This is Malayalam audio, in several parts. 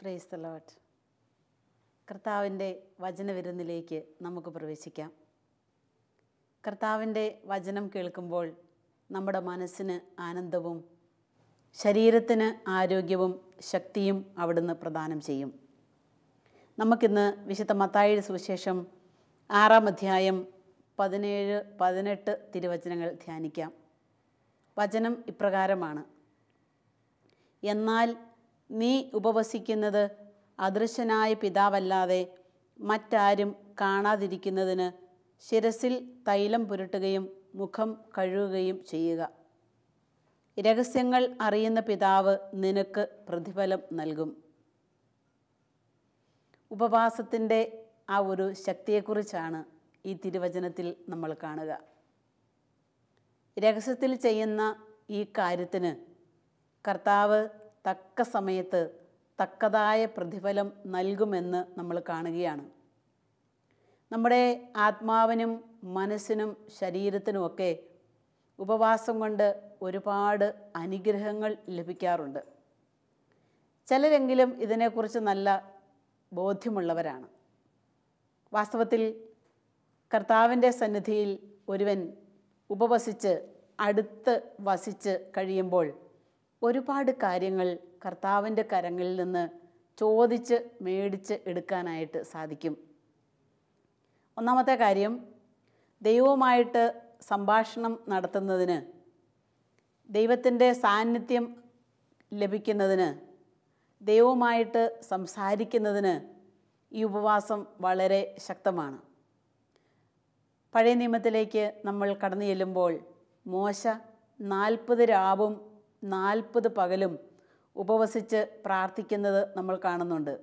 Praise the Lord. കർത്താവിൻ്റെ വചനവിരുന്നിലേക്ക് നമുക്ക് പ്രവേശിക്കാം. കർത്താവിൻ്റെ വചനം കേൾക്കുമ്പോൾ നമ്മുടെ മനസ്സിന് ആനന്ദവും ശരീരത്തിന് ആരോഗ്യവും ശക്തിയും അവിടുന്ന് പ്രദാനം ചെയ്യും. നമുക്കിന്ന് വിശുദ്ധ മത്തായിയുടെ സുവിശേഷം 6-ാം അധ്യായം 17-18 തിരുവചനങ്ങൾ ധ്യാനിക്കാം. വചനം ഇപ്രകാരമാണ്: എന്നാൽ നീ ഉപവസിക്കുന്നത് അദൃശ്യനായ പിതാവല്ലാതെ മറ്റാരും കാണാതിരിക്കുന്നതിന് ശിരസിൽ തൈലം പുരട്ടുകയും മുഖം കഴുകുകയും ചെയ്യുക. രഹസ്യങ്ങൾ അറിയുന്ന പിതാവ് നിനക്ക് പ്രതിഫലം നൽകും. ഉപവാസത്തിൻ്റെ ആ ഒരു ശക്തിയെക്കുറിച്ചാണ് ഈ തിരുവചനത്തിൽ നമ്മൾ കാണുക. രഹസ്യത്തിൽ ചെയ്യുന്ന ഈ കാര്യത്തിന് കർത്താവ് തക്ക സമയത്ത് തക്കതായ പ്രതിഫലം നൽകുമെന്ന് നമ്മൾ കാണുകയാണ്. നമ്മുടെ ആത്മാവിനും മനസ്സിനും ശരീരത്തിനുമൊക്കെ ഉപവാസം കൊണ്ട് ഒരുപാട് അനുഗ്രഹങ്ങൾ ലഭിക്കാറുണ്ട്. ചിലരെങ്കിലും ഇതിനെക്കുറിച്ച് നല്ല ബോധ്യമുള്ളവരാണ്. വാസ്തവത്തിൽ കർത്താവിൻ്റെ സന്നിധിയിൽ ഒരുവൻ ഉപവസിച്ച് അടുത്ത് വസിച്ച് കഴിയുമ്പോൾ ഒരുപാട് കാര്യങ്ങൾ കർത്താവിൻ്റെ കരങ്ങളിൽ നിന്ന് ചോദിച്ച് മേടിച്ച് എടുക്കാനായിട്ട് സാധിക്കും. ഒന്നാമത്തെ കാര്യം, ദൈവവുമായിട്ട് സംഭാഷണം നടത്തുന്നതിന്, ദൈവത്തിൻ്റെ സാന്നിധ്യം ലഭിക്കുന്നതിന്, ദൈവവുമായിട്ട് സംസാരിക്കുന്നതിന് ഈ ഉപവാസം വളരെ ശക്തമാണ്. പഴയ നിയമത്തിലേക്ക് നമ്മൾ കടന്നു ചെല്ലുമ്പോൾ മോശ 40 രാവും 40 പകലും ഉപവസിച്ച് പ്രാർത്ഥിക്കുന്നത് നമ്മൾ കാണുന്നുണ്ട്.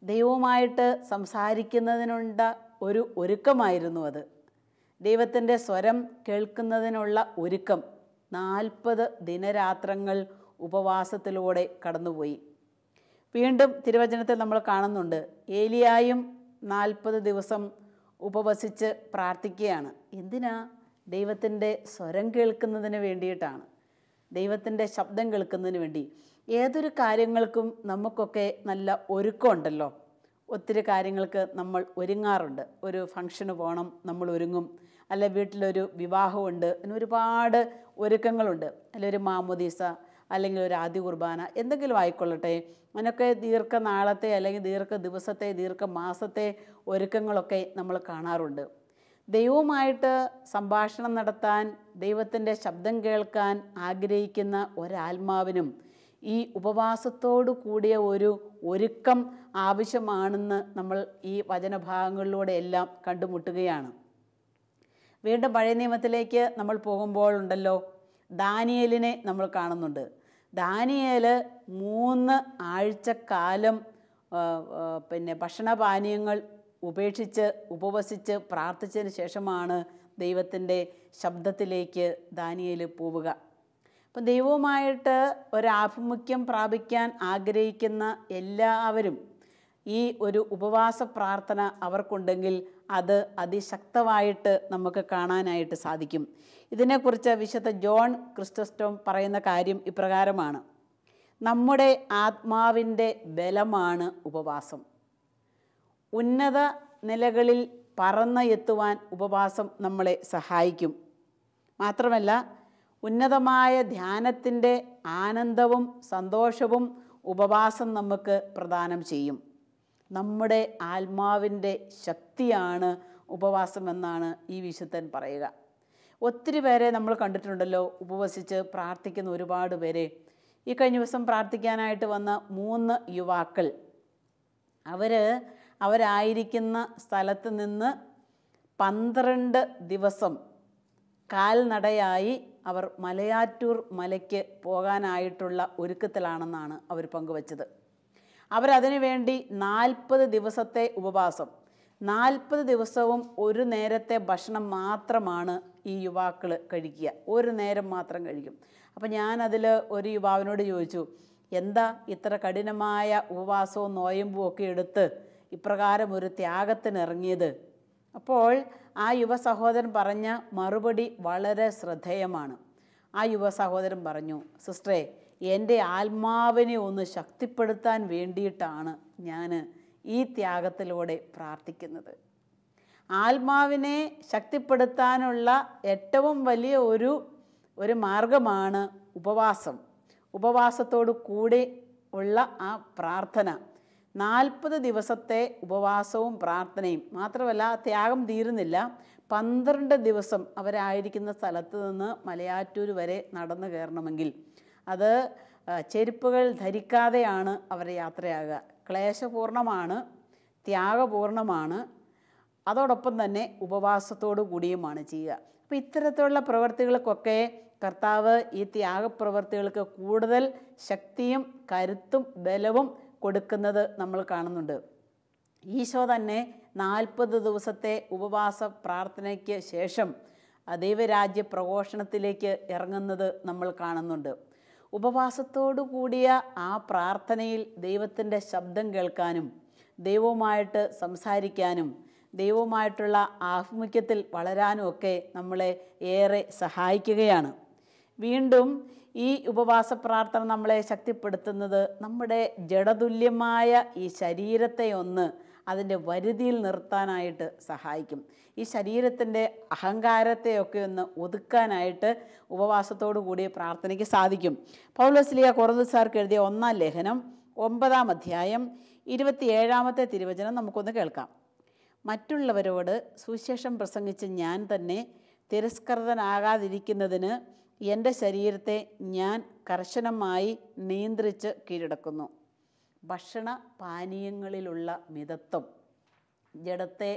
ദൈവവുമായിട്ട് സംസാരിക്കുന്നതിനുള്ള ഒരു ഒരുക്കമായിരുന്നു അത്. ദൈവത്തിൻ്റെ സ്വരം കേൾക്കുന്നതിനുള്ള ഒരുക്കം 40 ദിനരാത്രങ്ങൾ ഉപവാസത്തിലൂടെ കടന്നുപോയി. വീണ്ടും തിരുവചനത്തിൽ നമ്മൾ കാണുന്നുണ്ട്, ഏലിയായും 40 ദിവസം ഉപവസിച്ച് പ്രാർത്ഥിക്കുകയാണ്. എന്തിനാ? ദൈവത്തിൻ്റെ സ്വരം കേൾക്കുന്നതിന് വേണ്ടിയിട്ടാണ്, ദൈവത്തിൻ്റെ ശബ്ദം കേൾക്കുന്നതിന് വേണ്ടി. ഏതൊരു കാര്യങ്ങൾക്കും നമുക്കൊക്കെ നല്ല ഒരുക്കമുണ്ടല്ലോ. ഒത്തിരി കാര്യങ്ങൾക്ക് നമ്മൾ ഒരുങ്ങാറുണ്ട്. ഒരു ഫംഗ്ഷന് പോകണം, നമ്മൾ ഒരുങ്ങും. അല്ല, വീട്ടിലൊരു വിവാഹമുണ്ട്, അതിന് ഒരുപാട് ഒരുക്കങ്ങളുണ്ട്. അല്ലെങ്കിൽ ഒരു മാമോദീസ, അല്ലെങ്കിൽ ഒരു ആദ്യ കുർബാന, എന്തെങ്കിലും ആയിക്കൊള്ളട്ടെ. അതിനൊക്കെ ദീർഘനാളത്തെ അല്ലെങ്കിൽ ദീർഘ മാസത്തെ ഒരുക്കങ്ങളൊക്കെ നമ്മൾ കാണാറുണ്ട്. ദൈവവുമായിട്ട് സംഭാഷണം നടത്താൻ, ദൈവത്തിൻ്റെ ശബ്ദം കേൾക്കാൻ ആഗ്രഹിക്കുന്ന ഒരാത്മാവിനും ഈ ഉപവാസത്തോടു കൂടിയ ഒരു ഒരുക്കം ആവശ്യമാണെന്ന് നമ്മൾ ഈ വചനഭാഗങ്ങളിലൂടെ എല്ലാം കണ്ടുമുട്ടുകയാണ്. വീണ്ടും പഴയ നിയമത്തിലേക്ക് നമ്മൾ പോകുമ്പോഴുണ്ടല്ലോ, ദാനിയേലിനെ നമ്മൾ കാണുന്നുണ്ട്. ദാനിയേൽ 3 ആഴ്ചക്കാലം ഭക്ഷണപാനീയങ്ങൾ ഉപേക്ഷിച്ച് ഉപവസിച്ച് പ്രാർത്ഥിച്ചതിന് ശേഷമാണ് ദൈവത്തിൻ്റെ ശബ്ദത്തിലേക്ക് ദാനിയേൽ പോവുക. അപ്പം ദൈവവുമായിട്ട് ഒരാഭിമുഖ്യം പ്രാപിക്കാൻ ആഗ്രഹിക്കുന്ന എല്ലാവരും ഈ ഒരു ഉപവാസ പ്രാർത്ഥന അവർക്കുണ്ടെങ്കിൽ അത് അതിശക്തമായിട്ട് നമുക്ക് കാണാനായിട്ട് സാധിക്കും. ഇതിനെക്കുറിച്ച് വിശുദ്ധ ജോൺ ക്രിസ്റ്റോസ്റ്റം പറയുന്ന കാര്യം ഇപ്രകാരമാണ്: നമ്മുടെ ആത്മാവിൻ്റെ ബലമാണ് ഉപവാസം. ഉന്നത നിലകളിൽ പറന്ന് എത്തുവാൻ ഉപവാസം നമ്മളെ സഹായിക്കും. മാത്രമല്ല, ഉന്നതമായ ധ്യാനത്തിൻ്റെ ആനന്ദവും സന്തോഷവും ഉപവാസം നമുക്ക് പ്രദാനം ചെയ്യും. നമ്മുടെ ആത്മാവിൻ്റെ ശക്തിയാണ് ഉപവാസം എന്നാണ് ഈ വിശുദ്ധൻ പറയുക. ഒത്തിരി പേരെ നമ്മൾ കണ്ടിട്ടുണ്ടല്ലോ ഉപവസിച്ച് പ്രാർത്ഥിക്കുന്ന ഒരുപാട് പേരെ. ഈ കഴിഞ്ഞ ദിവസം പ്രാർത്ഥിക്കാനായിട്ട് വന്ന 3 യുവാക്കൾ, അവരായിരിക്കുന്ന സ്ഥലത്ത് നിന്ന് 12 ദിവസം കാൽനടയായി അവർ മലയാറ്റൂർ മലയ്ക്ക് പോകാനായിട്ടുള്ള ഒരുക്കത്തിലാണെന്നാണ് അവർ പങ്കുവച്ചത്. അവരതിനു വേണ്ടി 40 ദിവസത്തെ ഉപവാസം, 40 ദിവസവും ഒരു നേരത്തെ ഭക്ഷണം മാത്രമാണ് ഈ യുവാക്കൾ കഴിക്കുക. ഒരു നേരം മാത്രം കഴിക്കും. അപ്പം ഞാനതിൽ ഒരു യുവാവിനോട് ചോദിച്ചു, എന്താ ഇത്ര കഠിനമായ ഉപവാസവും നോയമ്പും ഒക്കെ എടുത്ത് ഇപ്രകാരം ഒരു ത്യാഗത്തിനിറങ്ങിയത്? അപ്പോൾ ആ യുവ സഹോദരൻ പറഞ്ഞ മറുപടി വളരെ ശ്രദ്ധേയമാണ്. ആ യുവ സഹോദരൻ പറഞ്ഞു, സിസ്റ്ററെ, എൻ്റെ ആത്മാവിനെ ഒന്ന് ശക്തിപ്പെടുത്താൻ വേണ്ടിയിട്ടാണ് ഞാൻ ഈ ത്യാഗത്തിലൂടെ പ്രാർത്ഥിക്കുന്നത്. ആത്മാവിനെ ശക്തിപ്പെടുത്താനുള്ള ഏറ്റവും വലിയ ഒരു മാർഗമാണ് ഉപവാസം. ഉപവാസത്തോടു കൂടി ഉള്ള ആ പ്രാർത്ഥന, 40 ദിവസത്തെ ഉപവാസവും പ്രാർത്ഥനയും മാത്രമല്ല, ത്യാഗം തീരുന്നില്ല. 12 ദിവസം അവരായിരിക്കുന്ന സ്ഥലത്ത് നിന്ന് മലയാറ്റൂർ വരെ നടന്നു കയറണമെങ്കിൽ അത് ചെരുപ്പുകൾ ധരിക്കാതെയാണ് അവർ യാത്രയാകുക. ക്ലേശപൂർണമാണ്, ത്യാഗപൂർണമാണ്, അതോടൊപ്പം തന്നെ ഉപവാസത്തോടു കൂടിയുമാണ് ചെയ്യുക. അപ്പോൾ ഇത്തരത്തിലുള്ള പ്രവൃത്തികൾക്കൊക്കെ കർത്താവ് ഈ ത്യാഗപ്രവൃത്തികൾക്ക് കൂടുതൽ ശക്തിയും കരുത്തും ബലവും കൊടുക്കുന്നത് നമ്മൾ കാണുന്നുണ്ട്. ഈശോ തന്നെ 40 ദിവസത്തെ ഉപവാസ പ്രാർത്ഥനയ്ക്ക് ശേഷം ദൈവരാജ്യ പ്രഘോഷണത്തിലേക്ക് ഇറങ്ങുന്നത് നമ്മൾ കാണുന്നുണ്ട്. ഉപവാസത്തോടു കൂടിയ ആ പ്രാർത്ഥനയിൽ ദൈവത്തിൻ്റെ ശബ്ദം കേൾക്കാനും ദൈവവുമായിട്ട് സംസാരിക്കാനും ദൈവവുമായിട്ടുള്ള ആഭിമുഖ്യത്തിൽ വളരാനും ഒക്കെ നമ്മളെ ഏറെ സഹായിക്കുകയാണ്. വീണ്ടും ഈ ഉപവാസ പ്രാർത്ഥന നമ്മളെ ശക്തിപ്പെടുത്തുന്നത് നമ്മുടെ ജഡതുല്യമായ ഈ ശരീരത്തെ ഒന്ന് അതിൻ്റെ വരുതിയിൽ നിർത്താനായിട്ട് സഹായിക്കും. ഈ ശരീരത്തിൻ്റെ അഹങ്കാരത്തെയൊക്കെ ഒന്ന് ഒതുക്കാനായിട്ട് ഉപവാസത്തോടു കൂടി പ്രാർത്ഥനയ്ക്ക് സാധിക്കും. പൗലോസ്ലീഹ കൊറിന്തോസ്യർക്ക് എഴുതിയ 1-ാം ലേഖനം 9-ാം അധ്യായം 27-ാമത്തെ തിരുവചനം നമുക്കൊന്ന് കേൾക്കാം. മറ്റുള്ളവരോട് സുവിശേഷം പ്രസംഗിച്ച് ഞാൻ തന്നെ തിരസ്കൃതനാകാതിരിക്കുന്നതിന് എൻ്റെ ശരീരത്തെ ഞാൻ കർശനമായി നിയന്ത്രിച്ച് കീഴടക്കുന്നു. ഭക്ഷണ പാനീയങ്ങളിലുള്ള മിതത്വം ജഡത്തെ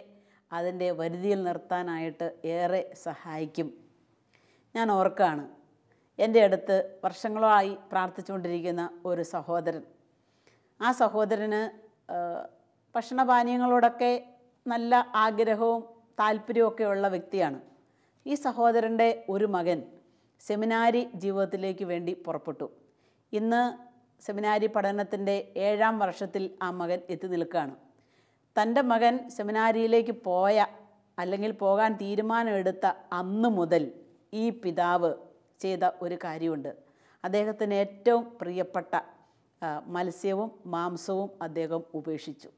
അതിൻ്റെ വരുതിയിൽ നിർത്താനായിട്ട് ഏറെ സഹായിക്കും. ഞാൻ ഓർക്കാണ്, എൻ്റെ അടുത്ത് വർഷങ്ങളായി പ്രാർത്ഥിച്ചുകൊണ്ടിരിക്കുന്ന ഒരു സഹോദരൻ. ആ സഹോദരന് ഭക്ഷണപാനീയങ്ങളോടൊക്കെ നല്ല ആഗ്രഹവും താല്പര്യമൊക്കെ ഉള്ള വ്യക്തിയാണ്. ഈ സഹോദരൻ്റെ ഒരു മകൻ സെമിനാരി ജീവിതത്തിലേക്ക് വേണ്ടി പുറപ്പെട്ടു. ഇന്ന് സെമിനാരി പഠനത്തിൻ്റെ 7-ാം വർഷത്തിൽ ആ മകൻ എത്തി നിൽക്കുകയാണ്. തൻ്റെ മകൻ സെമിനാരിയിലേക്ക് അല്ലെങ്കിൽ പോകാൻ തീരുമാനമെടുത്ത അന്ന് മുതൽ ഈ പിതാവ് ചെയ്ത ഒരു കാര്യമുണ്ട്. അദ്ദേഹത്തിന് ഏറ്റവും പ്രിയപ്പെട്ട മത്സ്യവും മാംസവും അദ്ദേഹം ഉപേക്ഷിച്ചു.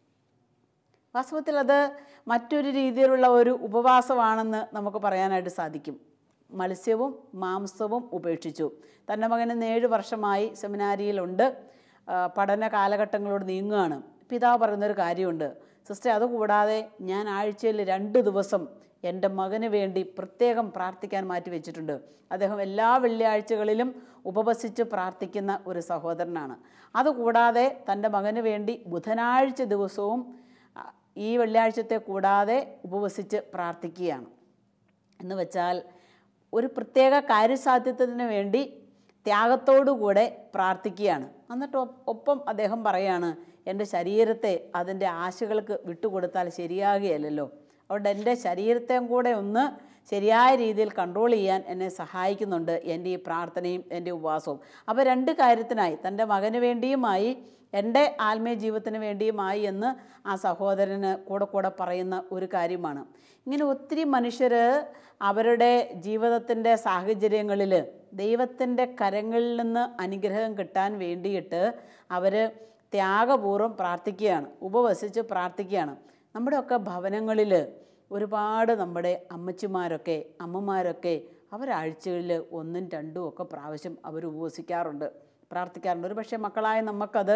വാസ്തവത്തിൽ അത് മറ്റൊരു രീതിയിലുള്ള ഒരു ഉപവാസമാണെന്ന് നമുക്ക് പറയാനായിട്ട് സാധിക്കും. മത്സ്യവും മാംസവും ഉപേക്ഷിച്ചു. തൻ്റെ മകന് 7 വർഷമായി സെമിനാരിയിലുണ്ട്, പഠന കാലഘട്ടങ്ങളോട് നീങ്ങുകയാണ്. പിതാവ് പറയുന്നൊരു കാര്യമുണ്ട്, സിസ്റ്റർ, അതുകൂടാതെ ഞാൻ ആഴ്ചയിൽ 2 ദിവസം എൻ്റെ മകന് വേണ്ടി പ്രത്യേകം പ്രാർത്ഥിക്കാൻ മാറ്റി വെച്ചിട്ടുണ്ട്. അദ്ദേഹം എല്ലാ വെള്ളിയാഴ്ചകളിലും ഉപവസിച്ച് പ്രാർത്ഥിക്കുന്ന ഒരു സഹോദരനാണ്. അതുകൂടാതെ തൻ്റെ മകന് വേണ്ടി ബുധനാഴ്ച ദിവസവും ഈ വെള്ളിയാഴ്ചത്തെ കൂടാതെ ഉപവസിച്ച് പ്രാർത്ഥിക്കുകയാണ്. എന്ന് വെച്ചാൽ ഒരു പ്രത്യേക കാര്യസാധ്യത്തിന് വേണ്ടി ത്യാഗത്തോടുകൂടെ പ്രാർത്ഥിക്കുകയാണ്. എന്നിട്ട് ഒപ്പം അദ്ദേഹം പറയാണ്, എൻ്റെ ശരീരത്തെ അതിൻ്റെ ആശകൾക്ക് വിട്ടുകൊടുത്താൽ ശരിയാകുകയല്ലോ. അതുകൊണ്ട് എൻ്റെ ശരീരത്തെയും കൂടെ ഒന്ന് ശരിയായ രീതിയിൽ കൺട്രോൾ ചെയ്യാൻ എന്നെ സഹായിക്കുന്നുണ്ട് എൻ്റെ ഈ പ്രാർത്ഥനയും എൻ്റെ ഉപവാസവും. അപ്പോൾ 2 കാര്യത്തിനായി, തൻ്റെ മകന് വേണ്ടിയുമായി എൻ്റെ ആത്മീയ ജീവിതത്തിന് വേണ്ടിയുമായി എന്ന് ആ സഹോദരന് കൂടെ പറയുന്ന ഒരു കാര്യമാണ്. ഇങ്ങനെ ഒത്തിരി മനുഷ്യർ അവരുടെ ജീവിതത്തിൻ്റെ സാഹചര്യങ്ങളിൽ ദൈവത്തിൻ്റെ കരങ്ങളിൽ നിന്ന് അനുഗ്രഹം കിട്ടാൻ വേണ്ടിയിട്ട് അവർ ത്യാഗപൂർവ്വം പ്രാർത്ഥിക്കുകയാണ്, ഉപവസിച്ച് പ്രാർത്ഥിക്കുകയാണ്. നമ്മുടെയൊക്കെ ഭവനങ്ങളിൽ ഒരുപാട് നമ്മുടെ അമ്മമാരൊക്കെ അവരാഴ്ചകളിൽ 1ഉം 2ഉം ഒക്കെ പ്രാവശ്യം അവർ ഉപവസിക്കാറുണ്ട്, പ്രാർത്ഥിക്കാറുണ്ട്. ഒരു പക്ഷേ മക്കളായ നമുക്കത്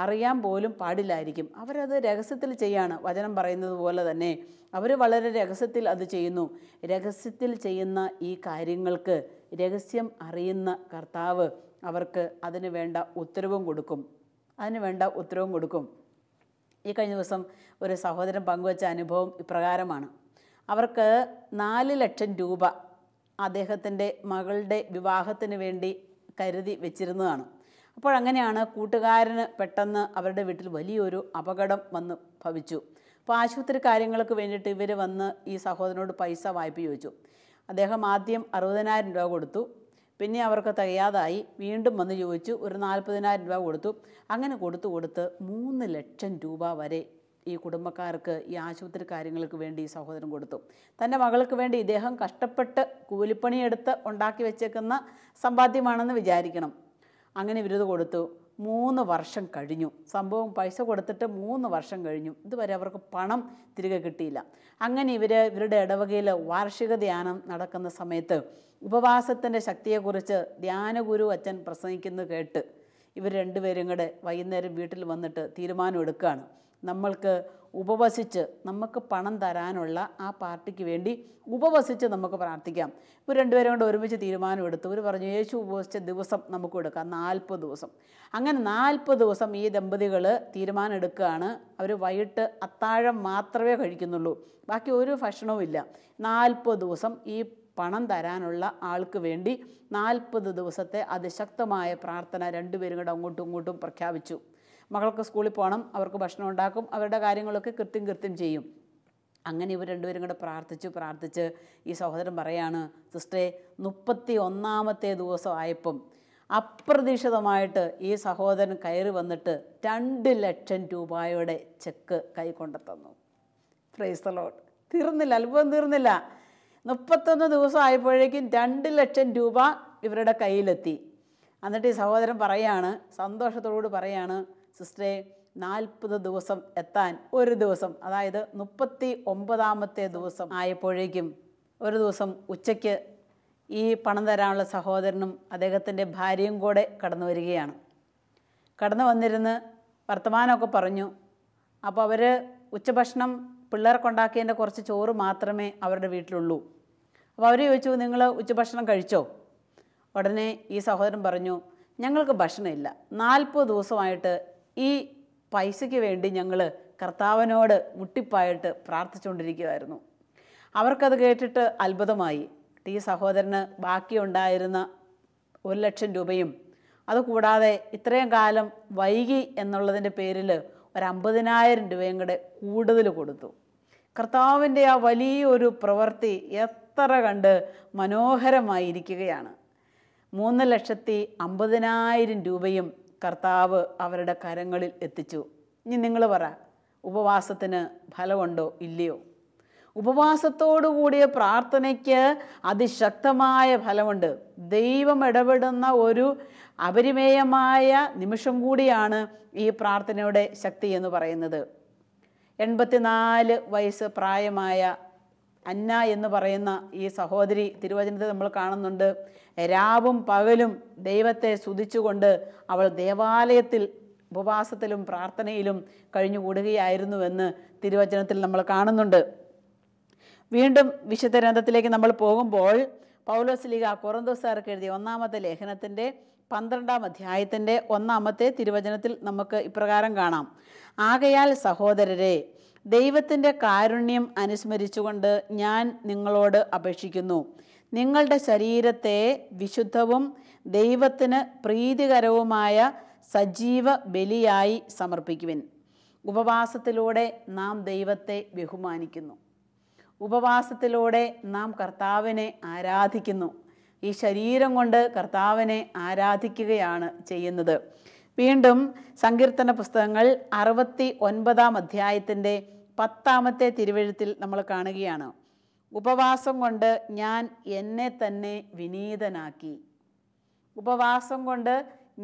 അറിയാൻ പോലും പാടില്ലായിരിക്കും. അവരത് രഹസ്യത്തിൽ ചെയ്യാണ്. വചനം പറയുന്നത് പോലെ തന്നെ അവർ വളരെ രഹസ്യത്തിൽ അത് ചെയ്യുന്നു. രഹസ്യത്തിൽ ചെയ്യുന്ന ഈ കാര്യങ്ങൾക്ക് രഹസ്യം അറിയുന്ന കർത്താവ് അവർക്ക് അതിന് വേണ്ട ഉത്തരവും കൊടുക്കും. ഈ കഴിഞ്ഞ ദിവസം ഒരു സഹോദരൻ പങ്കുവച്ച അനുഭവം ഇപ്രകാരമാണ്. അവർക്ക് 4 ലക്ഷം രൂപ അദ്ദേഹത്തിൻ്റെ മകളുടെ വിവാഹത്തിന് വേണ്ടി കരുതി വെച്ചിരുന്നതാണ്. അപ്പോഴങ്ങനെയാണ് കൂട്ടുകാരന് പെട്ടെന്ന് അവരുടെ വീട്ടിൽ വലിയൊരു അപകടം വന്ന് ഭവിച്ചു. അപ്പോൾ ആശുപത്രി കാര്യങ്ങൾക്ക് വേണ്ടിയിട്ട് ഇവർ വന്ന് ഈ സഹോദരനോട് പൈസ വായ്പ ചോദിച്ചു. അദ്ദേഹം ആദ്യം 60,000 രൂപ കൊടുത്തു. പിന്നെ അവർക്ക് തികയാതായി, വീണ്ടും വന്ന് ചോദിച്ചു, ഒരു 40,000 രൂപ കൊടുത്തു. അങ്ങനെ കൊടുത്ത് 3 ലക്ഷം രൂപ വരെ ഈ കുടുംബക്കാർക്ക് ഈ ആശുപത്രി കാര്യങ്ങൾക്ക് വേണ്ടി ഈ സഹോദരൻ കൊടുത്തു. തൻ്റെ മകൾക്ക് വേണ്ടി ഇദ്ദേഹം കഷ്ടപ്പെട്ട് കൂലിപ്പണിയെടുത്ത് ഉണ്ടാക്കി വെച്ചേക്കുന്ന സമ്പാദ്യമാണെന്ന് വിചാരിക്കണം. അങ്ങനെ ഇവരിത് കൊടുത്തു. 3 വർഷം കഴിഞ്ഞു. സംഭവം പൈസ കൊടുത്തിട്ട് 3 വർഷം കഴിഞ്ഞു. ഇതുവരെ അവർക്ക് പണം തിരികെ കിട്ടിയില്ല. അങ്ങനെ ഇവരുടെ ഇടവകയിൽ വാർഷിക ധ്യാനം നടക്കുന്ന സമയത്ത് ഉപവാസത്തിൻ്റെ ശക്തിയെക്കുറിച്ച് ധ്യാനഗുരു അച്ഛൻ പ്രസംഗിക്കുന്നത് കേട്ട് ഇവർ രണ്ടുപേരും കൂടെ വൈകുന്നേരം വീട്ടിൽ വന്നിട്ട് തീരുമാനം എടുക്കുകയാണ്. നമ്മൾക്ക് ഉപവസിച്ച് നമുക്ക് പണം തരാനുള്ള ആ പാർട്ടിക്ക് വേണ്ടി ഉപവസിച്ച് നമുക്ക് പ്രാർത്ഥിക്കാം. ഇവർ രണ്ടുപേരും കൊണ്ട് ഒരുമിച്ച് തീരുമാനമെടുത്തു. ഇവർ പറഞ്ഞു, യേശു ഉപവസിച്ച ദിവസം നമുക്ക് എടുക്കാം, 40 ദിവസം. അങ്ങനെ 40 ദിവസം ഈ ദമ്പതികൾ തീരുമാനം എടുക്കുകയാണ്. അവർ വൈകിട്ട് അത്താഴം മാത്രമേ കഴിക്കുന്നുള്ളൂ, ബാക്കി ഒരു ഭക്ഷണവും ഇല്ല. 40 ദിവസം ഈ പണം തരാനുള്ള ആൾക്ക് വേണ്ടി 40 ദിവസത്തെ അതിശക്തമായ പ്രാർത്ഥന രണ്ടുപേരും കൂടെ അങ്ങോട്ടും ഇങ്ങോട്ടും പ്രഖ്യാപിച്ചു. മകൾക്ക് സ്കൂളിൽ പോകണം, അവർക്ക് ഭക്ഷണം ഉണ്ടാക്കും, അവരുടെ കാര്യങ്ങളൊക്കെ കൃത്യം ചെയ്യും. അങ്ങനെ ഇവർ രണ്ടുപേരും കൂടെ പ്രാർത്ഥിച്ച് ഈ സഹോദരൻ പറയാണ്, സിസ്റ്ററെ 31-ാമത്തെ ദിവസം ആയപ്പം അപ്രതീക്ഷിതമായിട്ട് ഈ സഹോദരൻ കയറി വന്നിട്ട് 2 ലക്ഷം രൂപയുടെ ചെക്ക് കൈകൊണ്ട് തന്നു. Praise the Lord. തീർന്നില്ല, അത്ഭുതം തീർന്നില്ല. 31 ദിവസം ആയപ്പോഴേക്കും 2 ലക്ഷം രൂപ ഇവരുടെ കയ്യിലെത്തി. എന്നിട്ട് ഈ സഹോദരൻ പറയാണ്, സന്തോഷത്തോടുകൂടി പറയാണ്, സിസ്റ്ററെ 40 ദിവസം എത്താൻ ഒരു ദിവസം, അതായത് 39-ാമത്തെ ദിവസം ആയപ്പോഴേക്കും ഒരു ദിവസം ഉച്ചയ്ക്ക് ഈ പണം തരാനുള്ള സഹോദരനും അദ്ദേഹത്തിൻ്റെ ഭാര്യയും കൂടെ കടന്നു വരികയാണ്. കടന്നു വന്നിരുന്ന് വർത്തമാനമൊക്കെ പറഞ്ഞു. അപ്പോൾ അവർ ഉച്ചഭക്ഷണം പിള്ളേർക്കുണ്ടാക്കിയതിൻ്റെ കുറച്ച് ചോറ് മാത്രമേ അവരുടെ വീട്ടിലുള്ളൂ. അപ്പോൾ അവർ ചോദിച്ചു, നിങ്ങൾ ഉച്ചഭക്ഷണം കഴിച്ചോ? ഉടനെ ഈ സഹോദരൻ പറഞ്ഞു, ഞങ്ങൾക്ക് ഭക്ഷണമില്ല, 40 ദിവസമായിട്ട് ഈ പൈസയ്ക്ക് വേണ്ടി ഞങ്ങൾ കർത്താവിനോട് മുട്ടിപ്പായിട്ട് പ്രാർത്ഥിച്ചുകൊണ്ടിരിക്കുകയായിരുന്നു. അവർക്കത് കേട്ടിട്ട് അത്ഭുതമായി. ഈ സഹോദരന് ബാക്കിയുണ്ടായിരുന്ന 1 ലക്ഷം രൂപയും അതുകൂടാതെ ഇത്രയും കാലം വൈകി എന്നുള്ളതിൻ്റെ പേരിൽ ഒരു 50,000 രൂപയും കൂടെ കൂടുതൽ കൊടുത്തു. കർത്താവിൻ്റെ ആ വലിയൊരു പ്രവൃത്തി എത്ര കണ്ട് മനോഹരമായിരിക്കുകയാണ്. 3,50,000 രൂപയും കർത്താവ് അവരുടെ കരങ്ങളിൽ എത്തിച്ചു. ഇനി നിങ്ങൾ പറ, ഉപവാസത്തിന് ഫലമുണ്ടോ ഇല്ലയോ? ഉപവാസത്തോടു കൂടിയ പ്രാർത്ഥനയ്ക്ക് അതിശക്തമായ ഫലമുണ്ട്. ദൈവം ഇടപെടുന്ന ഒരു അപരിമേയമായ നിമിഷം കൂടിയാണ് ഈ പ്രാർത്ഥനയുടെ ശക്തി എന്ന് പറയുന്നത്. 84 വയസ്സ് പ്രായമായ അന്ന എന്ന് പറയുന്ന ഈ സഹോദരി തിരുവചനത്തിൽ നമ്മൾ കാണുന്നുണ്ട്. രാവും പകലും ദൈവത്തെ സ്തുതിച്ചുകൊണ്ട് അവൾ ദേവാലയത്തിൽ ഉപവാസത്തിലും പ്രാർത്ഥനയിലും കഴിഞ്ഞുകൂടുകയായിരുന്നുവെന്ന് തിരുവചനത്തിൽ നമ്മൾ കാണുന്നുണ്ട്. വീണ്ടും വിശുദ്ധ ഗ്രന്ഥത്തിലേക്ക് നമ്മൾ പോകുമ്പോൾ പൗലോസ് കൊറിന്തോസുകാർക്ക് എഴുതിയ 1-ാമത്തെ ലേഖനത്തിൻ്റെ 12-ാം അധ്യായത്തിൻ്റെ 1-ാമത്തെ തിരുവചനത്തിൽ നമുക്ക് ഇപ്രകാരം കാണാം. ആകയാൽ സഹോദരരെ, ദൈവത്തിൻ്റെ കാരുണ്യം അനുസ്മരിച്ചുകൊണ്ട് ഞാൻ നിങ്ങളോട് അപേക്ഷിക്കുന്നു, നിങ്ങളുടെ ശരീരത്തെ വിശുദ്ധവും ദൈവത്തിന് പ്രീതികരവുമായ സജീവ ബലിയായി സമർപ്പിക്കുവിൻ. ഉപവാസത്തിലൂടെ നാം ദൈവത്തെ ബഹുമാനിക്കുന്നു. ഉപവാസത്തിലൂടെ നാം കർത്താവിനെ ആരാധിക്കുന്നു. ഈ ശരീരം കൊണ്ട് കർത്താവിനെ ആരാധിക്കുകയാണ് ചെയ്യുന്നത്. വീണ്ടും സങ്കീർത്തന പുസ്തകങ്ങൾ 69-ാം അധ്യായത്തിൻ്റെ 10-ാമത്തെ തിരുവെഴുത്തിൽ നമ്മൾ കാണുകയാണ്. ഉപവാസം കൊണ്ട് ഞാൻ എന്നെ തന്നെ വിനീതനാക്കി. ഉപവാസം കൊണ്ട്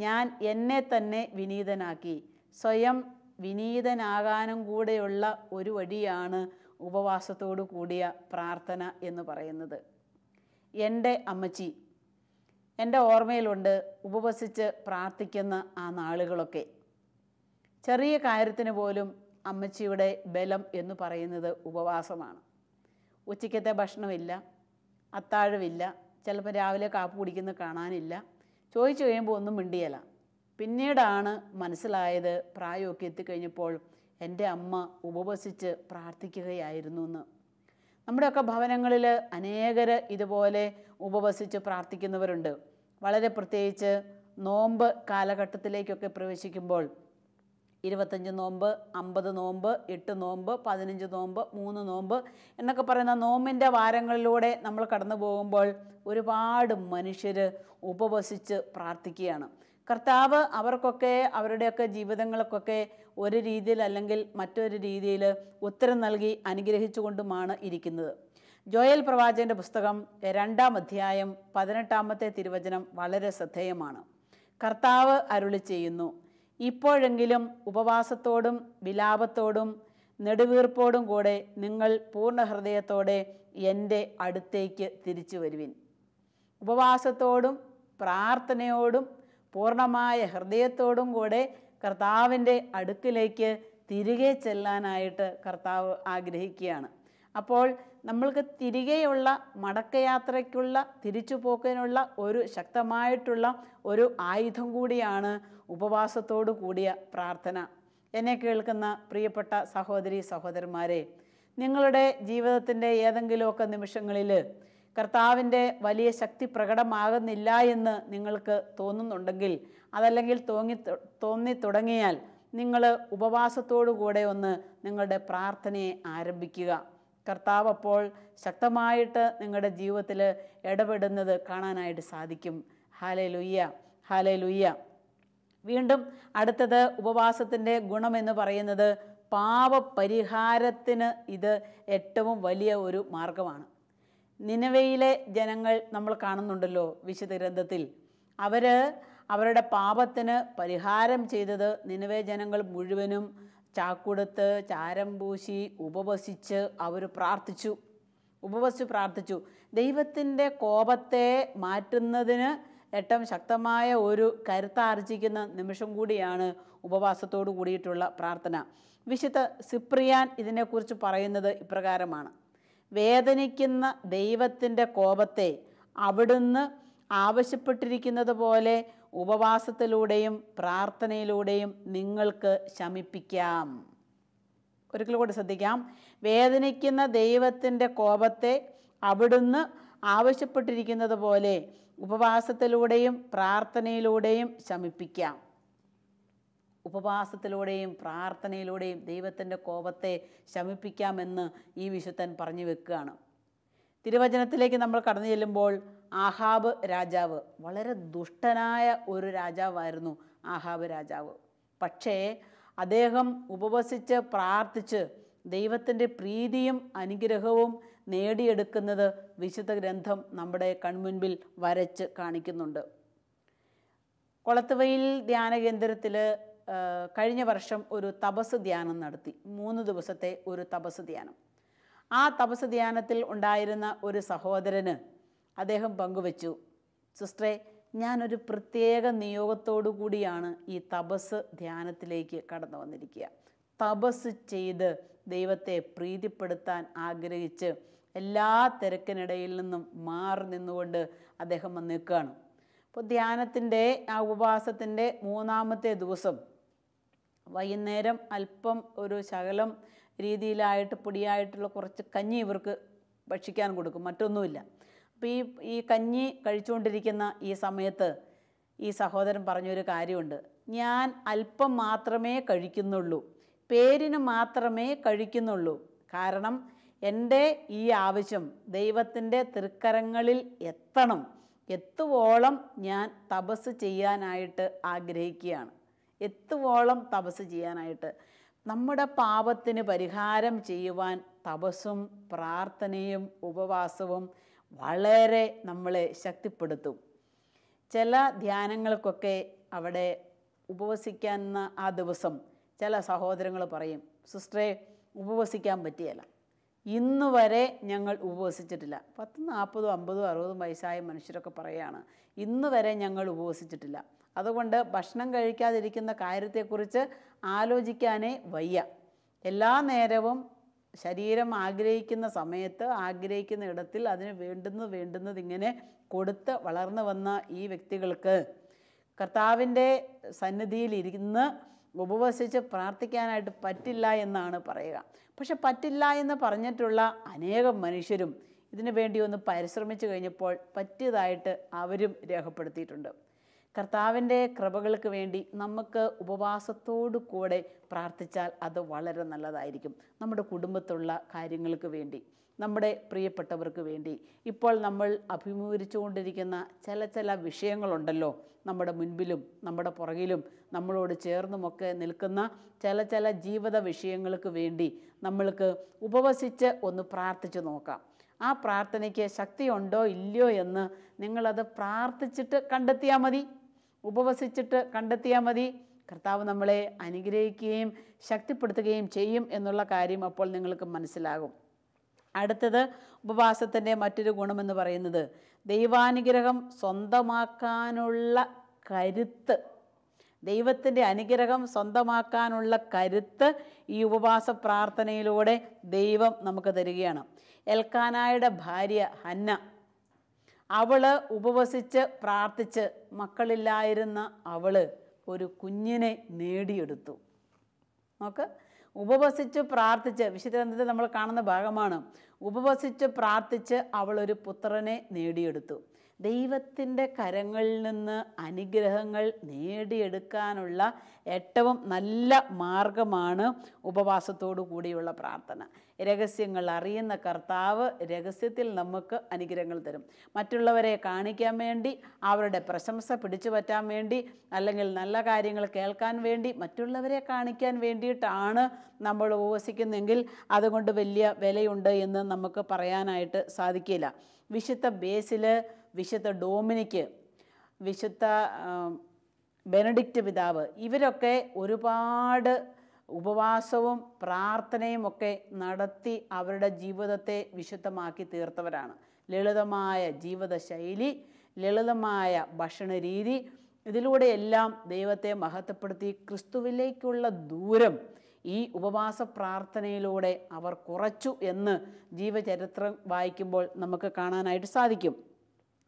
ഞാൻ എന്നെ തന്നെ വിനീതനാക്കി. സ്വയം വിനീതനാകാനും കൂടെയുള്ള ഒരു വഴിയാണ് ഉപവാസത്തോടു കൂടിയ പ്രാർത്ഥന എന്ന് പറയുന്നത്. എൻ്റെ അമ്മച്ചി, എൻ്റെ ഓർമ്മയിലുണ്ട് ഉപവസിച്ച് പ്രാർത്ഥിക്കുന്ന ആ നാളുകളൊക്കെ. ചെറിയ കാര്യത്തിന് പോലും അമ്മച്ചിയുടെ ബലം എന്ന് പറയുന്നത് ഉപവാസമാണ്. ഉച്ചയ്ക്കത്തെ ഭക്ഷണമില്ല, അത്താഴമില്ല, ചിലപ്പോൾ രാവിലെ കാപ്പി കുടിക്കുന്നത് കാണാനില്ല. ചോദിച്ചു കഴിയുമ്പോൾ ഒന്നും മിണ്ടിയല്ല. പിന്നീടാണ് മനസ്സിലായത്, പ്രായമൊക്കെ എത്തിക്കഴിഞ്ഞപ്പോൾ എൻ്റെ അമ്മ ഉപവസിച്ച് പ്രാർത്ഥിക്കുകയായിരുന്നു എന്ന്. നമ്മുടെയൊക്കെ ഭവനങ്ങളിൽ അനേകർ ഇതുപോലെ ഉപവസിച്ച് പ്രാർത്ഥിക്കുന്നവരുണ്ട്. വളരെ പ്രത്യേകിച്ച് നോമ്പ് കാലഘട്ടത്തിലേക്കൊക്കെ പ്രവേശിക്കുമ്പോൾ 25 നോമ്പ്, 50 നോമ്പ്, 8 നോമ്പ്, 15 നോമ്പ്, 3 നോമ്പ് എന്നൊക്കെ പറയുന്ന നോമ്പിൻ്റെ വാരങ്ങളിലൂടെ നമ്മൾ കടന്നു പോകുമ്പോൾ ഒരുപാട് മനുഷ്യർ ഉപവസിച്ച് പ്രാർത്ഥിക്കുകയാണ്. കർത്താവ് അവർക്കൊക്കെ അവരുടെയൊക്കെ ജീവിതങ്ങൾക്കൊക്കെ ഒരു രീതിയിൽ അല്ലെങ്കിൽ മറ്റൊരു രീതിയിൽ ഉത്തരം നൽകി അനുഗ്രഹിച്ചുകൊണ്ടുമാണ് ഇരിക്കുന്നത്. ജോയൽ പ്രവാചകൻ്റെ പുസ്തകം 2-ാം അധ്യായം 18-ാമത്തെ തിരുവചനം വളരെ ശ്രദ്ധേയമാണ്. കർത്താവ് അരുളി ചെയ്യുന്നു, ഇപ്പോഴെങ്കിലും ഉപവാസത്തോടും വിലാപത്തോടും നെടുവീർപ്പോടും കൂടെ നിങ്ങൾ പൂർണ്ണ ഹൃദയത്തോടെ എൻ്റെ അടുത്തേക്ക് തിരിച്ചു വരുവിൻ. ഉപവാസത്തോടും പ്രാർത്ഥനയോടും പൂർണ്ണമായ ഹൃദയത്തോടും കൂടെ കർത്താവിൻ്റെ അടുക്കിലേക്ക് തിരികെ ചെല്ലാനായിട്ട് കർത്താവ് ആഗ്രഹിക്കുകയാണ്. അപ്പോൾ നമ്മൾക്ക് തിരികെയുള്ള മടക്കയാത്രയ്ക്കുള്ള തിരിച്ചുപോക്കിനുള്ള ഒരു ശക്തമായിട്ടുള്ള ഒരു ആയുധം കൂടിയാണ് ഉപവാസത്തോടു കൂടിയ പ്രാർത്ഥന. എന്നെ കേൾക്കുന്ന പ്രിയപ്പെട്ട സഹോദരി സഹോദരന്മാരെ, നിങ്ങളുടെ ജീവിതത്തിൻ്റെ ഏതെങ്കിലുമൊക്കെ നിമിഷങ്ങളിൽ കർത്താവിൻ്റെ വലിയ ശക്തി പ്രകടമാകുന്നില്ല എന്ന് നിങ്ങൾക്ക് തോന്നുന്നുണ്ടെങ്കിൽ, അതല്ലെങ്കിൽ തോന്നി തുടങ്ങിയാൽ നിങ്ങൾ ഉപവാസത്തോടു കൂടെ ഒന്ന് നിങ്ങളുടെ പ്രാർത്ഥനയെ ആരംഭിക്കുക. കർത്താവ് അപ്പോൾ ശക്തമായിട്ട് നിങ്ങളുടെ ജീവിതത്തിൽ ഇടപെടുന്നത് കാണാനായിട്ട് സാധിക്കും. Hallelujah, hallelujah. വീണ്ടും അടുത്തത് ഉപവാസത്തിൻ്റെ ഗുണമെന്ന് പറയുന്നത് പാപപരിഹാരത്തിന് ഇത് ഏറ്റവും വലിയ ഒരു മാർഗമാണ്. നിനവയിലെ ജനങ്ങൾ നമ്മൾ കാണുന്നുണ്ടല്ലോ വിശുദ്ധ ഗ്രന്ഥത്തിൽ. അവരുടെ പാപത്തിന് പരിഹാരം ചെയ്തത് നിനവേ ജനങ്ങൾ മുഴുവനും ചാക്കുടുത്ത് ചാരം പൂശി ഉപവസിച്ച് അവർ പ്രാർത്ഥിച്ചു. ദൈവത്തിൻ്റെ കോപത്തെ മാറ്റുന്നതിന് ഏറ്റവും ശക്തമായ ഒരു കരുത്താർജിക്കുന്ന നിമിഷം കൂടിയാണ് ഉപവാസത്തോടു കൂടിയിട്ടുള്ള പ്രാർത്ഥന. വിശുദ്ധ സിപ്രിയാൻ ഇതിനെക്കുറിച്ച് പറയുന്നത് ഇപ്രകാരമാണ്: വേദനിക്കുന്ന ദൈവത്തിൻ്റെ കോപത്തെ അവിടുന്ന് ആവശ്യപ്പെട്ടിരിക്കുന്നത് പോലെ ഉപവാസത്തിലൂടെയും പ്രാർത്ഥനയിലൂടെയും നിങ്ങൾക്ക് ശമിപ്പിക്കാം. ഒരിക്കൽ കൂടി ശ്രദ്ധിക്കാം. വേദനിക്കുന്ന ദൈവത്തിൻ്റെ കോപത്തെ അവിടുന്ന് ആവശ്യപ്പെട്ടിരിക്കുന്നത് പോലെ ഉപവാസത്തിലൂടെയും പ്രാർത്ഥനയിലൂടെയും ശമിപ്പിക്കാം. ഉപവാസത്തിലൂടെയും പ്രാർത്ഥനയിലൂടെയും ദൈവത്തിൻ്റെ കോപത്തെ ശമിപ്പിക്കാമെന്ന് ഈ വിശുദ്ധൻ പറഞ്ഞു വെക്കുകയാണ്. തിരുവചനത്തിലേക്ക് നമ്മൾ കടന്നു ചെല്ലുമ്പോൾ ആഹാബ് രാജാവ് വളരെ ദുഷ്ടനായ ഒരു രാജാവായിരുന്നു ആഹാബ് രാജാവ്. പക്ഷേ അദ്ദേഹം ഉപവസിച്ച് പ്രാർത്ഥിച്ച് ദൈവത്തിൻ്റെ പ്രീതിയും അനുഗ്രഹവും നേടിയെടുക്കുന്നത് വിശുദ്ധ ഗ്രന്ഥം നമ്മുടെ കൺമുൻപിൽ വരച്ച് കാണിക്കുന്നുണ്ട്. കൊളത്തുവയിൽ ധ്യാന കേന്ദ്രത്തിൽ കഴിഞ്ഞ വർഷം ഒരു തപസ് ധ്യാനം നടത്തി. 3 ദിവസത്തെ ഒരു തപസ് ധ്യാനം. ആ തപസ് ധ്യാനത്തിൽ ഉണ്ടായിരുന്ന ഒരു സഹോദരന് അദ്ദേഹം പങ്കുവച്ചു, സിസ്റ്ററെ, ഞാനൊരു പ്രത്യേക നിയോഗത്തോടു കൂടിയാണ് ഈ തപസ് ധ്യാനത്തിലേക്ക് കടന്നു വന്നിരിക്കുക. തപസ് ചെയ്ത് ദൈവത്തെ പ്രീതിപ്പെടുത്താൻ ആഗ്രഹിച്ച് എല്ലാ തിരക്കിനിടയിൽ നിന്നും മാറി നിന്നുകൊണ്ട് അദ്ദേഹം വന്ന് നിൽക്കുകയാണ്. അപ്പോൾ ധ്യാനത്തിൻ്റെ ആ ഉപവാസത്തിൻ്റെ 3-ാമത്തെ ദിവസം വൈകുന്നേരം അല്പം ഒരു ശകലം രീതിയിലായിട്ട് പൊടിയായിട്ടുള്ള കുറച്ച് കഞ്ഞി ഇവർക്ക് ഭക്ഷിക്കാൻ കൊടുക്കും, മറ്റൊന്നുമില്ല. അപ്പോൾ ഈ കഞ്ഞി കഴിച്ചുകൊണ്ടിരിക്കുന്ന ഈ സമയത്ത് ഈ സഹോദരൻ പറഞ്ഞൊരു കാര്യമുണ്ട്: ഞാൻ അല്പം മാത്രമേ കഴിക്കുന്നുള്ളൂ, പേരിന് മാത്രമേ കഴിക്കുന്നുള്ളൂ. കാരണം എൻ്റെ ഈ ആവശ്യം ദൈവത്തിൻ്റെ തൃക്കരങ്ങളിൽ എത്തുവോളം ഞാൻ തപസ് ചെയ്യാനായിട്ട് ആഗ്രഹിക്കുകയാണ്. എത്തുവോളം തപസ് ചെയ്യാനായിട്ട്. നമ്മുടെ പാപത്തിന് പരിഹാരം ചെയ്യുവാൻ തപസ്സും പ്രാർത്ഥനയും ഉപവാസവും വളരെ നമ്മളെ ശക്തിപ്പെടുത്തും. ചില ധ്യാനങ്ങൾക്കൊക്കെ അവിടെ ഉപവസിക്കുന്ന ആ ദിവസം ചില സഹോദരങ്ങൾ പറയും, സിസ്റ്ററെ, ഉപവസിക്കാൻ പറ്റിയല്ല, ഇന്ന് വരെ ഞങ്ങൾ ഉപവസിച്ചിട്ടില്ല. 10, 40, 50, 60 വയസ്സായ മനുഷ്യരൊക്കെ പറയുകയാണ്, ഇന്ന് വരെ ഞങ്ങൾ ഉപവസിച്ചിട്ടില്ല. അതുകൊണ്ട് ഭക്ഷണം കഴിക്കാതിരിക്കുന്ന കാര്യത്തെക്കുറിച്ച് ആലോചിക്കാനേ വയ്യ. എല്ലാ നേരവും ശരീരം ആഗ്രഹിക്കുന്ന സമയത്ത് ആഗ്രഹിക്കുന്ന ഇടത്തിൽ അതിന് വേണ്ടുന്നത് ഇങ്ങനെ കൊടുത്ത് വളർന്നു വന്ന ഈ വ്യക്തികൾക്ക് കർത്താവിൻ്റെ സന്നിധിയിൽ ഇരുന്ന് ഉപവസിച്ച് പ്രാർത്ഥിക്കാനായിട്ട് പറ്റില്ല എന്നാണ് പറയുക. പക്ഷെ പറ്റില്ല എന്ന് പറഞ്ഞിട്ടുള്ള അനേകം മനുഷ്യരും ഇതിനു വേണ്ടി ഒന്ന് പരിശ്രമിച്ചു കഴിഞ്ഞപ്പോൾ പറ്റിയതായിട്ട് അവരും രേഖപ്പെടുത്തിയിട്ടുണ്ട്. കർത്താവിൻ്റെ കൃപകൾക്ക് വേണ്ടി നമുക്ക് ഉപവാസത്തോടു കൂടെ പ്രാർത്ഥിച്ചാൽ അത് വളരെ നല്ലതായിരിക്കും. നമ്മുടെ കുടുംബത്തുള്ള കാര്യങ്ങൾക്ക് വേണ്ടി, നമ്മുടെ പ്രിയപ്പെട്ടവർക്ക് വേണ്ടി, ഇപ്പോൾ നമ്മൾ അഭിമുഖീകരിച്ചുകൊണ്ടിരിക്കുന്ന ചില വിഷയങ്ങളുണ്ടല്ലോ, നമ്മുടെ മുൻപിലും നമ്മുടെ പുറകിലും നമ്മളോട് ചേർന്നുമൊക്കെ നിൽക്കുന്ന ചില ജീവിത വിഷയങ്ങൾക്ക് വേണ്ടി നമ്മൾക്ക് ഉപവസിച്ച് ഒന്ന് പ്രാർത്ഥിച്ചു നോക്കാം. ആ പ്രാർത്ഥനയ്ക്ക് ശക്തിയുണ്ടോ ഇല്ലയോ എന്ന് നിങ്ങളത് പ്രാർത്ഥിച്ചിട്ട് കണ്ടെത്തിയാൽ മതി. ഉപവസിച്ചിട്ട് കണ്ടെത്തിയാൽ മതി. കർത്താവ് നമ്മളെ അനുഗ്രഹിക്കുകയും ശക്തിപ്പെടുത്തുകയും ചെയ്യും എന്നുള്ള കാര്യം അപ്പോൾ നിങ്ങൾക്ക് മനസ്സിലാകും. അടുത്തത് ഉപവാസത്തിൻ്റെ മറ്റൊരു ഗുണമെന്ന് പറയുന്നത് ദൈവാനുഗ്രഹം സ്വന്തമാക്കാനുള്ള കരുത്ത്. ദൈവത്തിൻ്റെ അനുഗ്രഹം സ്വന്തമാക്കാനുള്ള കരുത്ത് ഈ ഉപവാസ പ്രാർത്ഥനയിലൂടെ ദൈവം നമുക്ക് തരികയാണ്. എൽക്കാനായുടെ ഭാര്യ ഹന്ന, അവള് ഉപവസിച്ച് പ്രാർത്ഥിച്ച് മക്കളില്ലായിരുന്ന അവള് ഒരു കുഞ്ഞിനെ നേടിയെടുത്തു. നോക്ക്, ഉപവസിച്ച് പ്രാർത്ഥിച്ച്, വിശുദ്ധ ഗ്രന്ഥത്തിൽ നമ്മൾ കാണുന്ന ഭാഗമാണ്. ഉപവസിച്ച് പ്രാർത്ഥിച്ച് അവളൊരു പുത്രനെ നേടിയെടുത്തു. ദൈവത്തിൻ്റെ കരങ്ങളിൽ നിന്ന് അനുഗ്രഹങ്ങൾ നേടിയെടുക്കാനുള്ള ഏറ്റവും നല്ല മാർഗമാണ് ഉപവാസത്തോടു കൂടിയുള്ള പ്രാർത്ഥന. രഹസ്യങ്ങൾ അറിയുന്ന കർത്താവ് രഹസ്യത്തിൽ നമുക്ക് അനുഗ്രഹങ്ങൾ തരും. മറ്റുള്ളവരെ കാണിക്കാൻ വേണ്ടി, അവരുടെ പ്രശംസ പിടിച്ചു പറ്റാൻ വേണ്ടി, അല്ലെങ്കിൽ നല്ല കാര്യങ്ങൾ കേൾക്കാൻ വേണ്ടി, മറ്റുള്ളവരെ കാണിക്കാൻ വേണ്ടിയിട്ടാണ് നമ്മൾ ഉപവസിക്കുന്നെങ്കിൽ അതുകൊണ്ട് വലിയ വിലയുണ്ട് എന്ന് നമുക്ക് പറയാനായിട്ട് സാധിക്കില്ല. വിശുദ്ധ ബേസിൽ, വിശുദ്ധ ഡോമിനിക്ക്, വിശുദ്ധ ബെനഡിക്റ്റ് പിതാവ്, ഇവരൊക്കെ ഒരുപാട് ഉപവാസവും പ്രാർത്ഥനയും ഒക്കെ നടത്തി അവരുടെ ജീവിതത്തെ വിശുദ്ധമാക്കി തീർത്തവരാണ്. ലളിതമായ ജീവിതശൈലി, ലളിതമായ ഭക്ഷണരീതി, ഇതിലൂടെയെല്ലാം ദൈവത്തെ മഹത്വപ്പെടുത്തി ക്രിസ്തുവിലേക്കുള്ള ദൂരം ഈ ഉപവാസ പ്രാർത്ഥനയിലൂടെ അവർ കുറച്ചു എന്ന് ജീവചരിത്രം വായിക്കുമ്പോൾ നമുക്ക് കാണാനായിട്ട് സാധിക്കും.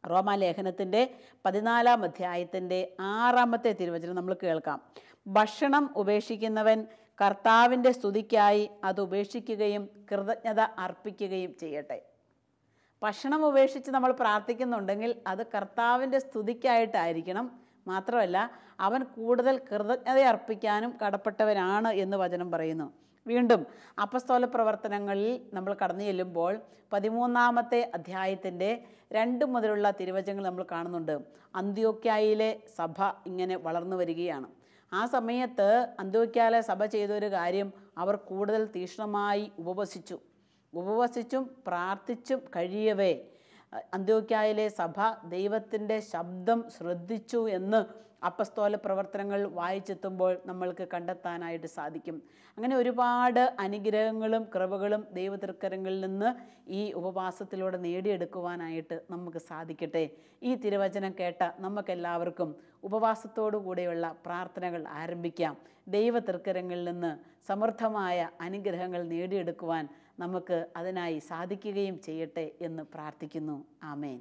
റോമാലേഖനത്തിൻ്റെ 14-ാം അധ്യായത്തിൻ്റെ 6-ാമത്തെ തിരുവചനം നമ്മൾ കേൾക്കാം. ഭക്ഷണം ഉപേക്ഷിക്കുന്നവൻ കർത്താവിൻ്റെ സ്തുതിക്കായി അത് ഉപേക്ഷിക്കുകയും കൃതജ്ഞത അർപ്പിക്കുകയും ചെയ്യട്ടെ. ഭക്ഷണം ഉപേക്ഷിച്ച് നമ്മൾ പ്രാർത്ഥിക്കുന്നുണ്ടെങ്കിൽ അത് കർത്താവിൻ്റെ സ്തുതിക്കായിട്ടായിരിക്കണം. മാത്രമല്ല, അവൻ കൂടുതൽ കൃതജ്ഞത അർപ്പിക്കാനും കടപ്പെട്ടവനാണ് എന്ന് വചനം പറയുന്നു. വീണ്ടും അപ്പസ്തോല പ്രവർത്തനങ്ങളിൽ നമ്മൾ കടന്നു ചെല്ലുമ്പോൾ 13-ാമത്തെ അധ്യായത്തിൻ്റെ 2 മുതലുള്ള തിരുവചനങ്ങൾ നമ്മൾ കാണുന്നുണ്ട്. അന്ത്യോക്യായിലെ സഭ ഇങ്ങനെ വളർന്നു വരികയാണ്. ആ സമയത്ത് അന്ത്യോക്യായിലെ സഭ ചെയ്തൊരു കാര്യം, അവർ കൂടുതൽ തീക്ഷ്ണമായി ഉപവസിച്ചും പ്രാർത്ഥിച്ചും കഴിയവേ അന്ത്യോക്യായിലെ സഭ ദൈവത്തിൻ്റെ ശബ്ദം ശ്രദ്ധിച്ചു എന്ന് അപ്പസ്തോല പ്രവർത്തനങ്ങൾ വായിച്ചെത്തുമ്പോൾ നമ്മൾക്ക് കണ്ടെത്താനായിട്ട് സാധിക്കും. അങ്ങനെ ഒരുപാട് അനുഗ്രഹങ്ങളും കൃപകളും ദൈവതൃക്കരങ്ങളിൽ നിന്ന് ഈ ഉപവാസത്തിലൂടെ നേടിയെടുക്കുവാനായിട്ട് നമുക്ക് സാധിക്കട്ടെ. ഈ തിരുവചനം കേട്ട നമുക്കെല്ലാവർക്കും ഉപവാസത്തോടു കൂടെയുള്ള പ്രാർത്ഥനകൾ ആരംഭിക്കാം. ദൈവതൃക്കരങ്ങളിൽ നിന്ന് സമൃദ്ധമായ അനുഗ്രഹങ്ങൾ നേടിയെടുക്കുവാൻ നമുക്ക് അതിനായി സാധിക്കുകയും ചെയ്യട്ടെ എന്ന് പ്രാർത്ഥിക്കുന്നു. ആമേൻ.